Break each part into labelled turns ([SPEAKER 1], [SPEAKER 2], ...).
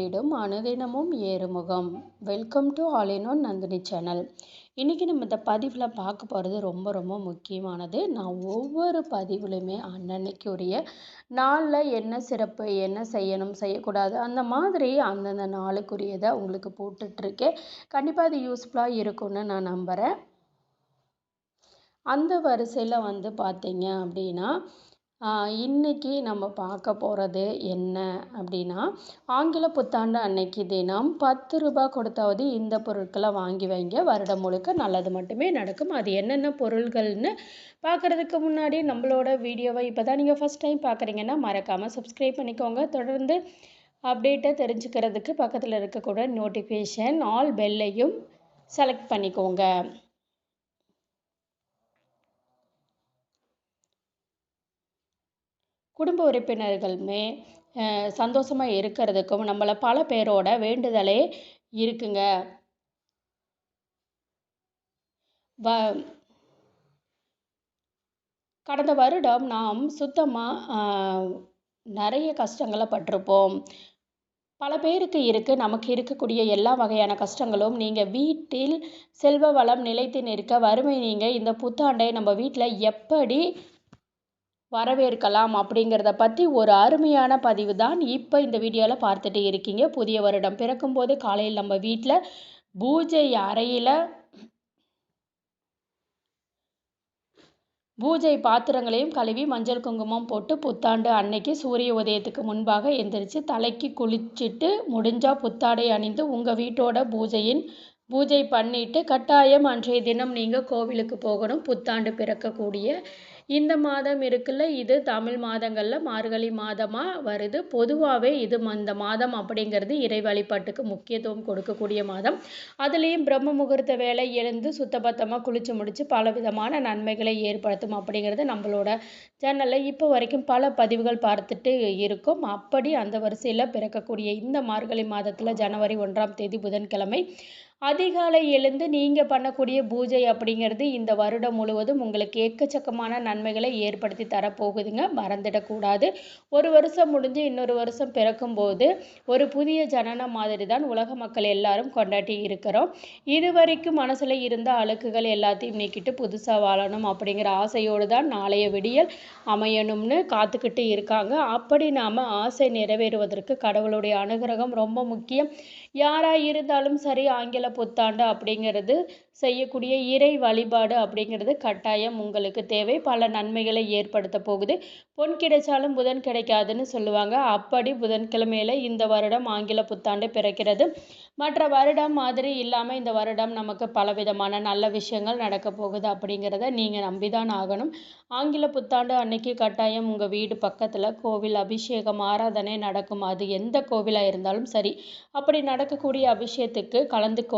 [SPEAKER 1] இடும் அனுதினமும் ஏறுமுகம். Welcome to all in one Nandini channel. இன்றைக்கி நம்ம இந்த பதிவில் பார்க்க போகிறது ரொம்ப ரொம்ப முக்கியமானது. நான் ஒவ்வொரு பதிவுலையுமே அன்னன்னைக்குரிய நாளில் என்ன சிறப்பு, என்ன செய்யணும் செய்யக்கூடாது, அந்த மாதிரி அந்தந்த நாளுக்குரியதை உங்களுக்கு போட்டுட்ருக்கேன். கண்டிப்பாக அது யூஸ்ஃபுல்லாக இருக்கும்னு நான் நம்புகிறேன். அந்த வரிசையில் பார்த்தீங்க அப்படின்னா இன்றைக்கி நம்ம பார்க்க போகிறது என்ன அப்படின்னா, ஆங்கில புத்தாண்டு அன்னைக்கு தினம் 10 ரூபாய் கொடுத்தாவது இந்த பொருட்களை வாங்கி வைங்க. வருடம் முழுக்க நல்லது மட்டுமே நடக்கும். அது என்னென்ன பொருள்கள்னு பார்க்குறதுக்கு முன்னாடி நம்மளோட வீடியோவை இப்போ தான் நீங்கள் ஃபஸ்ட் டைம் பார்க்குறீங்கன்னா மறக்காமல் சப்ஸ்கிரைப் பண்ணிக்கோங்க. தொடர்ந்து அப்டேட்டை தெரிஞ்சுக்கிறதுக்கு பக்கத்தில் இருக்கக்கூட நோட்டிஃபிகேஷன் ஆல் பெல்லையும் செலக்ட் பண்ணிக்கோங்க. குடும்ப உறுப்பினர்களுமே சந்தோஷமாக இருக்கிறதுக்கும் நம்மளை பல பேரோட வேண்டுதலே இருக்குங்க. கடந்த வருடம் நாம் சுத்தமாக நிறைய கஷ்டங்களை பட்டிருப்போம். பல பேருக்கு இருக்குது. நமக்கு இருக்கக்கூடிய எல்லா வகையான கஷ்டங்களும் நீங்கள் வீட்டில் செல்வ வளம் நிலைத்து நிற்க வறுமை நீங்கள் இந்த புத்தாண்டை நம்ம வீட்டில் எப்படி வரவேற்கலாம் அப்படிங்கிறத பற்றி ஒரு அருமையான பதிவு தான் இப்போ இந்த வீடியோவில் பார்த்துட்டு இருக்கீங்க. புதிய வருடம் பிறக்கும்போது காலையில் நம்ம வீட்டில் பூஜை அறையில் பூஜை பாத்திரங்களையும் கழுவி மஞ்சள் குங்குமம் போட்டு புத்தாண்டு அன்னைக்கு சூரிய உதயத்துக்கு முன்பாக எந்திரிச்சு தலைக்கு குளிச்சுட்டு முடிஞ்சால் புத்தாடை அணிந்து உங்கள் வீட்டோட பூஜை பண்ணிவிட்டு கட்டாயம் அன்றைய தினம் நீங்கள் கோவிலுக்கு போகணும். புத்தாண்டு பிறக்கக்கூடிய இந்த மாதம் இருக்குல்ல, இது தமிழ் மாதங்களில் மார்கழி மாதமாக வருது. பொதுவாகவே இந்த மாதம் அப்படிங்கிறது இறை வழிபாட்டுக்கு முக்கியத்துவம் கொடுக்கக்கூடிய மாதம். அதுலேயும் பிரம்ம முகூர்த்த வேலை எழுந்து சுத்தபத்தமாக குளித்து முடித்து பல விதமான நன்மைகளை ஏற்படுத்தும் அப்படிங்கிறது நம்மளோட சேனலில் இப்போ வரைக்கும் பல பதிவுகள் பார்த்துட்டு இருக்கும். அப்படி அந்த வரிசையில் பிறக்கக்கூடிய இந்த மார்கழி மாதத்தில் ஜனவரி 1ஆம் தேதி புதன்கிழமை அதிகாலை எழுந்து நீங்கள் பண்ணக்கூடிய பூஜை அப்படிங்கிறது இந்த வருடம் முழுவதும் உங்களுக்கு எக்கச்சக்கமான நன்மைகளை ஏற்படுத்தி தரப்போகுதுங்க. மறந்துடக்கூடாது. ஒரு வருஷம் முடிஞ்சு இன்னொரு வருஷம் பிறக்கும்போது ஒரு புதிய ஜனனம் மாதிரி தான் உலக மக்கள் எல்லாரும் கொண்டாடி இருக்கிறோம். இது வரைக்கும் மனசில் இருந்த அழுக்குகள் எல்லாத்தையும் நீக்கிட்டு புதுசாக வாழணும் அப்படிங்கிற ஆசையோடு தான் நாளைய விடியல் அமையணும்னு காத்துக்கிட்டு இருக்காங்க. அப்படி நாம் ஆசை நிறைவேறுவதற்கு கடவுளுடைய அனுகிரகம் ரொம்ப முக்கியம். யாராக இருந்தாலும் சரி, ஆங்கில புத்தாண்டு அப்படிங்கிறது செய்யக்கூடிய இறை வழிபாடு அப்படிங்கிறது கட்டாயம் உங்களுக்கு தேவை. பல நன்மைகளை ஏற்படுத்த போகுது. பொன் கிடைச்சாலும் புதன் கிடைக்காதுன்னு சொல்லுவாங்க. அப்படி புதன்கிழமையில இந்த வருடம் ஆங்கில புத்தாண்டு பிறக்கிறது. மற்ற வருடம் மாதிரி இல்லாமல் இந்த வருடம் நமக்கு பலவிதமான நல்ல விஷயங்கள் நடக்க போகுது அப்படிங்கிறத நீங்கள் நம்பிதான் ஆகணும். ஆங்கில புத்தாண்டு அன்னைக்கு கட்டாயம் உங்கள் வீடு பக்கத்தில் கோவில் அபிஷேகம் ஆராதனை நடக்கும். அது எந்த கோவிலாக இருந்தாலும் சரி, அப்படி நடக்கக்கூடிய அபிஷேகத்துக்கு கலந்துக்கோங்க.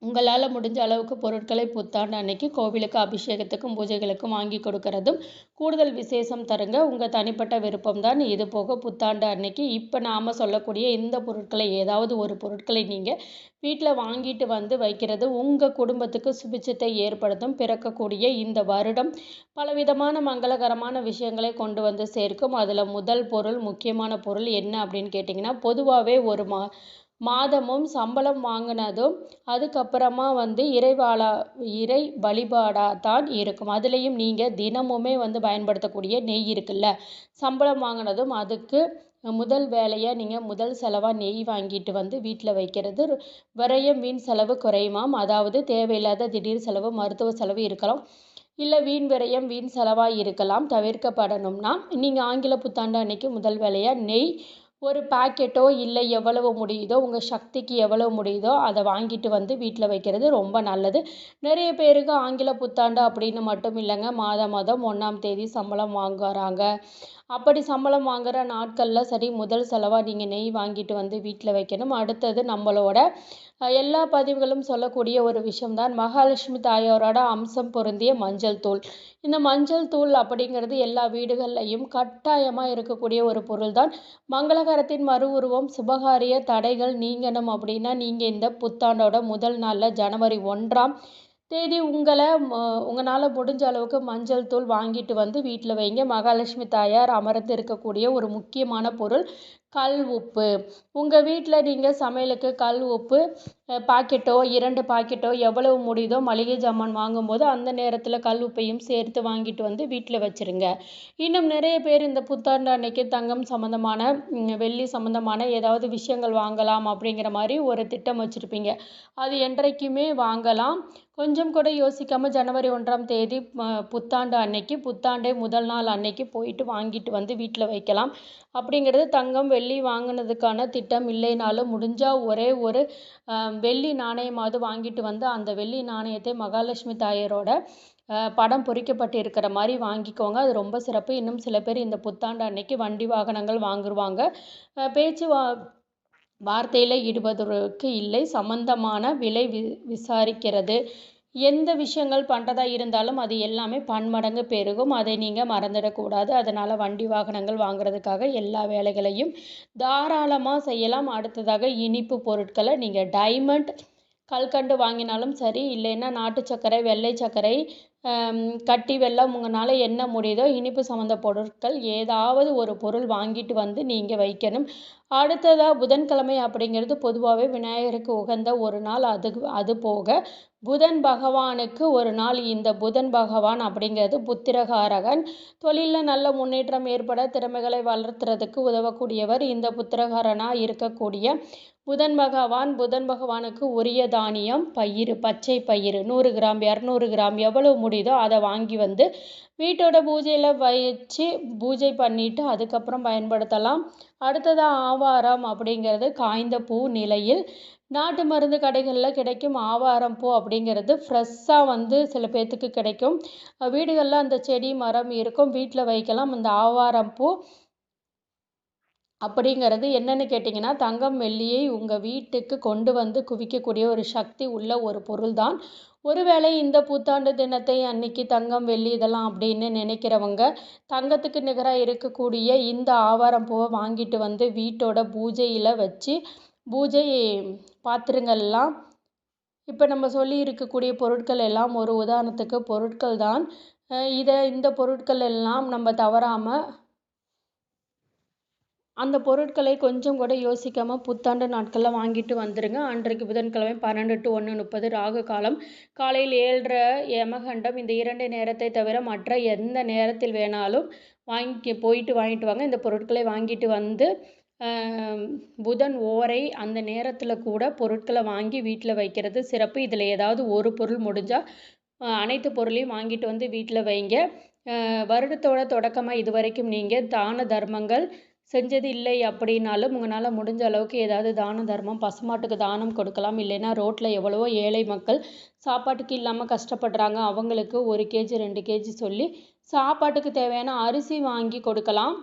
[SPEAKER 1] உங்களால் முடிஞ்ச அளவுக்கு பொருட்களை புத்தாண்டு அன்னைக்கு கோவிலுக்கு அபிஷேகத்துக்கும் பூஜைகளுக்கும் வாங்கி கொடுக்கறதும் கூடுதல் விசேஷம் தருங்க. உங்கள் தனிப்பட்ட விருப்பம்தான். இது போக புத்தாண்டு அன்னைக்கு இப்போ நாம் சொல்லக்கூடிய இந்த பொருட்களை ஏதாவது ஒரு பொருட்களை நீங்கள் வீட்டில் வாங்கிட்டு வந்து வைக்கிறது உங்கள் குடும்பத்துக்கு சுபிட்சத்தை ஏற்படுத்தும். பிறக்கக்கூடிய இந்த வருடம் பலவிதமான மங்களகரமான விஷயங்களை கொண்டு வந்து சேர்க்கும். அதில் முதல் பொருள், முக்கியமான பொருள் என்ன அப்படின்னு கேட்டிங்கன்னா, பொதுவாகவே ஒரு மாதமும் சம்பளம் வாங்கினதும் அதுக்கப்புறமா இறை வழிபாடாக தான் இருக்கும். அதுலேயும் நீங்கள் தினமுமே பயன்படுத்தக்கூடிய நெய் இருக்குல்ல, சம்பளம் வாங்கினதும் அதுக்கு முதல் வேலையாக நீங்கள் முதல் செலவாக நெய் வாங்கிட்டு வீட்டில் வைக்கிறது விரயம் வீண் செலவு குறையுமாம். அதாவது தேவையில்லாத திடீர் செலவு, மருத்துவ செலவு இருக்கலாம், இல்லை வீண் விரயம் வீண் செலவாக இருக்கலாம். தவிர்க்கப்படணும்னா நீங்கள் ஆங்கில புத்தாண்டு அன்னைக்கு முதல் வேலையாக நெய் ஒரு பாக்கெட்டோ இல்லை எவ்வளவு முடியுதோ, உங்கள் சக்திக்கு எவ்வளவு முடியுதோ அதை வாங்கிட்டு வீட்டில் வைக்கிறது ரொம்ப நல்லது. நிறைய பேருக்கு ஆங்கில புத்தாண்டு அப்படின்னு மட்டும் இல்லைங்க, மாதம் 1ஆம் தேதி சம்பளம் வாங்குறாங்க. அப்படி சம்பளம் வாங்குகிற நாட்களில் சரி, முதல் செலவாக நீங்கள் நெய் வாங்கிட்டு வீட்டில் வைக்கணும். அடுத்தது நம்மளோட எல்லா பதிவுகளும் சொல்லக்கூடிய ஒரு விஷயம்தான் மகாலட்சுமி தாயாரோட அம்சம் பொருந்திய மஞ்சள் தூள். இந்த மஞ்சள் தூள் அப்படிங்கிறது எல்லா வீடுகள்லையும் கட்டாயமாக இருக்கக்கூடிய ஒரு பொருள் தான். மங்களகரத்தின் மறு உருவம், சுபகாரிய தடைகள் நீங்கணும் அப்படின்னா நீங்கள் இந்த புத்தாண்டோட முதல் நாளில் ஜனவரி 1ஆம் தேதி உங்களால் முடிஞ்ச அளவுக்கு மஞ்சள் தூள் வாங்கிட்டு வந்து வீட்டில் வைங்க. மகாலட்சுமி தாயார் அமர்ந்து இருக்கக்கூடிய ஒரு முக்கியமான பொருள் கல் உப்பு. உங்கள் வீட்டில் நீங்கள் சமையலுக்கு கல் உப்பு பாக்கெட்டோ 2 பாக்கெட்டோ எவ்வளவு முடியுதோ மளிகை ஜாமான் வாங்கும்போது அந்த நேரத்தில் கல் உப்பையும் சேர்த்து வாங்கிட்டு வந்து வீட்டில் வச்சுருங்க. இன்னும் நிறைய பேர் இந்த புத்தாண்டு அன்னைக்கு தங்கம் சம்மந்தமான வெள்ளி சம்மந்தமான ஏதாவது விஷயங்கள் வாங்கலாம் அப்படிங்கிற மாதிரி ஒரு திட்டம் வச்சுருப்பீங்க. அது என்றைக்குமே வாங்கலாம். கொஞ்சம் கூட யோசிக்காமல் ஜனவரி 1ஆம் தேதி புத்தாண்டு அன்னைக்கு புத்தாண்டே முதல் நாள் அன்னைக்கு போயிட்டு வாங்கிட்டு வந்து வீட்டில் வைக்கலாம். அப்படிங்கிறது தங்கம் வெள்ளி வாங்கினதுக்கான திட்டம் இல்லைனாலும் முடிஞ்சால் ஒரே ஒரு வெள்ளி நாணயமாவது வாங்கிட்டு வந்து அந்த வெள்ளி நாணயத்தை மகாலட்சுமி தாயாரோட படம் பொறிக்கப்பட்டு இருக்கிற மாதிரி வாங்கிக்கோங்க. அது ரொம்ப சிறப்பு. இன்னும் சில பேர் இந்த புத்தாண்டு அன்னைக்கு வண்டி வாகனங்கள் வாங்குவாங்க. பேச்சு வார்த்தையில் ஈடுபடுவதற்கு இல்லை. சம்பந்தமான விலை விசாரிக்கிறது எந்த விஷயங்கள் பண்ணுறதா இருந்தாலும் அது எல்லாமே பன்மடங்கு பெருகும். அதை நீங்கள் மறந்துடக்கூடாது. அதனால் வண்டி வாகனங்கள் வாங்குறதுக்காக எல்லா வேலைகளையும் தாராளமாக செய்யலாம். அடுத்ததாக இனிப்பு பொருட்களை நீங்கள் டைமண்ட் கல்கண்டு வாங்கினாலும் சரி, இல்லைன்னா நாட்டு சர்க்கரை, வெள்ளை சர்க்கரை, கட்டி வெல்லம் உங்களால் என்ன முடியுதோ இனிப்பு சம்மந்த பொருட்கள் ஏதாவது ஒரு பொருள் வாங்கிட்டு வந்து நீங்கள் வைக்கணும். அடுத்ததாக புதன்கிழமை அப்படிங்கிறது பொதுவாகவே விநாயகருக்கு உகந்த ஒரு நாள். அது போக புதன் பகவானுக்கு ஒரு நாள். இந்த புதன் பகவான் அப்படிங்கிறது புத்திரகாரகன். தொழிலில் நல்ல முன்னேற்றம் ஏற்பட திறமைகளை வளர்த்துறதுக்கு உதவக்கூடியவர் இந்த புத்திரகாரனாக இருக்கக்கூடிய புதன் பகவானுக்கு உரிய தானியம் பயிறு, பச்சை பயிறு 100 கிராம் 200 கிராம் எவ்வளவு முடியுதோ அதை வாங்கி வந்து வீட்டோட பூஜையில் வச்சு பூஜை பண்ணிவிட்டு அதுக்கப்புறம் பயன்படுத்தலாம். அடுத்ததாக ஆவாரம் அப்படிங்கிறது காய்ந்த பூ நிலையில் நாட்டு மருந்து கடைகளில் கிடைக்கும். ஆவாரம் பூ அப்படிங்கிறது ஃப்ரெஷ்ஷாக வந்து சில பேர்த்துக்கு கிடைக்கும். வீடுகளில் அந்த செடி மரம் இருக்கும், வீட்டில் வைக்கலாம். அந்த ஆவாரம் பூ அப்படிங்கிறது என்னன்னு கேட்டிங்கன்னா தங்கம் வெள்ளியை உங்கள் வீட்டுக்கு கொண்டு வந்து குவிக்கக்கூடிய ஒரு சக்தி உள்ள ஒரு பொருள் தான். ஒருவேளை இந்த புத்தாண்டு தினத்தை அன்னைக்கு தங்கம் வெள்ளி இதெல்லாம் அப்படின்னு நினைக்கிறவங்க தங்கத்துக்கு நிகராக இருக்கக்கூடிய இந்த ஆவாரம் பூவை வாங்கிட்டு வந்து வீட்டோட பூஜையில் வச்சு பூஜை பாத்திரங்கள்லாம் இப்போ நம்ம சொல்லி இருக்கக்கூடிய பொருட்கள் எல்லாம் ஒரு உதாரணத்துக்கு பொருட்கள் தான். இந்த பொருட்கள் எல்லாம் நம்ம தவறாமல் அந்த பொருட்களை கொஞ்சம் கூட யோசிக்காமல் புத்தாண்டு நாட்களில் வாங்கிட்டு வந்துடுங்க. அன்றைக்கு புதன்கிழமை 12 to 1:30 ராகு காலம், காலையில் 7:30 யமகண்டம். இந்த 2 நேரத்தை தவிர மற்ற எந்த நேரத்தில் வேணாலும் போயிட்டு வாங்கிட்டு வாங்க. இந்த பொருட்களை வாங்கிட்டு வந்து புதன் ஓரை அந்த நேரத்தில் கூட பொருட்களை வாங்கி வீட்டில் வைக்கிறது சிறப்பு. இதில் ஏதாவது ஒரு பொருள் முடிஞ்சால் அனைத்து பொருளையும் வாங்கிட்டு வந்து வீட்டில் வைங்க. வருடத்தோட தொடக்கமாக இது வரைக்கும் நீங்கள் தான தர்மங்கள் செஞ்சது இல்லை அப்படின்னாலும் உங்களால் முடிஞ்ச அளவுக்கு ஏதாவது தான தர்மம் பசுமாட்டுக்கு தானம் கொடுக்கலாம். இல்லைன்னா ரோட்டில் எவ்வளவோ ஏழை மக்கள் சாப்பாட்டுக்கு இல்லாமல் கஷ்டப்படுறாங்க. அவங்களுக்கு 1 kg 2 kg சொல்லி சாப்பாட்டுக்கு தேவையான அரிசி வாங்கி கொடுக்கலாம்.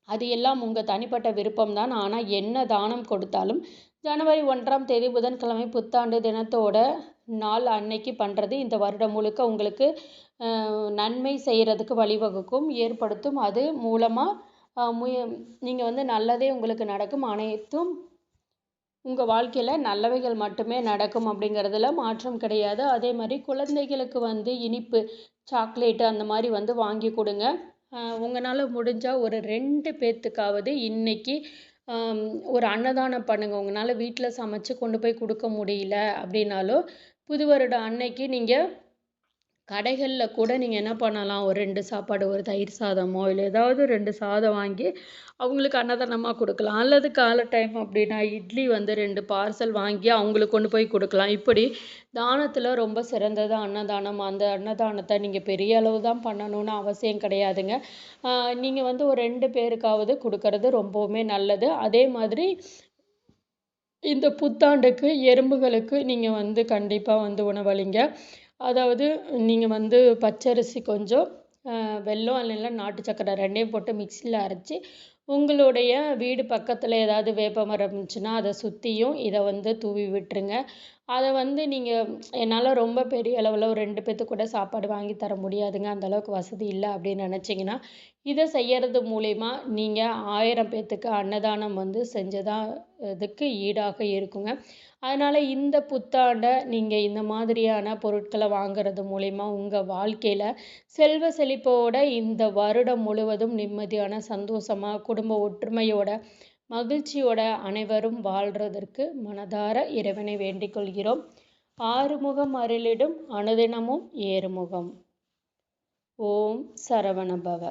[SPEAKER 1] அது எல்லாம் உங்கள் தனிப்பட்ட விருப்பம்தான். ஆனால் என்ன தானம் கொடுத்தாலும் ஜனவரி 1ஆம் தேதி புதன்கிழமை புத்தாண்டு தினத்தோட நாள் அன்னைக்கு பண்ணுறது இந்த வருடம் முழுக்க உங்களுக்கு நன்மை செய்கிறதுக்கு வழிவகுக்கும் ஏற்படுத்தும். அது மூலமாக நீங்கள் வந்து நல்லதே உங்களுக்கு நடக்கும். அனைத்தும் உங்கள் வாழ்க்கையில் நல்லவைகள் மட்டுமே நடக்கும் அப்படிங்கிறதுல மாற்றம் கிடையாது. அதே மாதிரி குழந்தைகளுக்கு வந்து இனிப்பு சாக்லேட்டு அந்த மாதிரி வந்து வாங்கி கொடுங்க. உங்களால் முடிஞ்சால் ஒரு 2 பேர்த்துக்காவது இன்றைக்கி ஒரு அன்னதானம் பண்ணுங்கள். உங்களால் வீட்டில் சமைச்சு கொண்டு போய் கொடுக்க முடியல அப்படின்னாலும் புது வருடம் அன்னைக்கு நீங்கள் கடைகளில் கூட நீங்கள் என்ன பண்ணலாம், ஒரு 2 சாப்பாடு, ஒரு தயிர் சாதமோ இல்லை ஏதாவது 2 சாதம் வாங்கி அவங்களுக்கு அன்னதானமாக கொடுக்கலாம். அல்லது காலை டைம் அப்படின்னா இட்லி வந்து 2 பார்சல் வாங்கி அவங்களுக்கு கொண்டு போய் கொடுக்கலாம். இப்படி தானத்தில் ரொம்ப சிறந்தது அன்னதானம். அந்த அன்னதானத்தை நீங்கள் பெரிய அளவு தான் பண்ணணும்னு அவசியம் கிடையாதுங்க. நீங்கள் வந்து ஒரு 2 பேருக்காவது கொடுக்கறது ரொம்பவுமே நல்லது. அதே மாதிரி இந்த புத்தாண்டுக்கு எறும்புகளுக்கு நீங்கள் வந்து கண்டிப்பாக வந்து உணவளிங்க. அதாவது நீங்கள் வந்து பச்சரிசி கொஞ்சம், வெல்லம் இல்லைன்னா நாட்டு சக்கரை 2யும் போட்டு மிக்சியில் அரைச்சி உங்களுடைய வீடு பக்கத்தில் ஏதாவது வேப்ப மரம் இருந்துச்சுன்னா அதை சுற்றியும் இதை வந்து தூவி விட்டுருங்க. அதை வந்து நீங்கள் என்னால் ரொம்ப பெரிய அளவில் ஒரு 2 பேர்த்துக்கு கூட சாப்பாடு வாங்கி தர முடியாதுங்க, அந்தளவுக்கு வசதி இல்லை அப்படின்னு நினச்சிங்கன்னா இதை செய்கிறது மூலிமா நீங்கள் 1000 பேர்த்துக்கு அன்னதானம் வந்து செஞ்சதாக இதுக்கு ஈடாக இருக்குங்க. அதனால் இந்த புத்தாண்டை நீங்கள் இந்த மாதிரியான பொருட்களை வாங்குறது மூலிமா உங்கள் வாழ்க்கையில் செல்வ செழிப்போட இந்த வருடம் முழுவதும் நிம்மதியான சந்தோஷமாக குடும்ப ஒற்றுமையோட மகிழ்ச்சியோட அனைவரும் வாழ்கிறதற்கு மனதார இறைவனை வேண்டிக் கொள்கிறோம். ஆறுமுகம் அருளிடும் அனுதினமும் ஏறுமுகம். ஓம் சரவணபவ.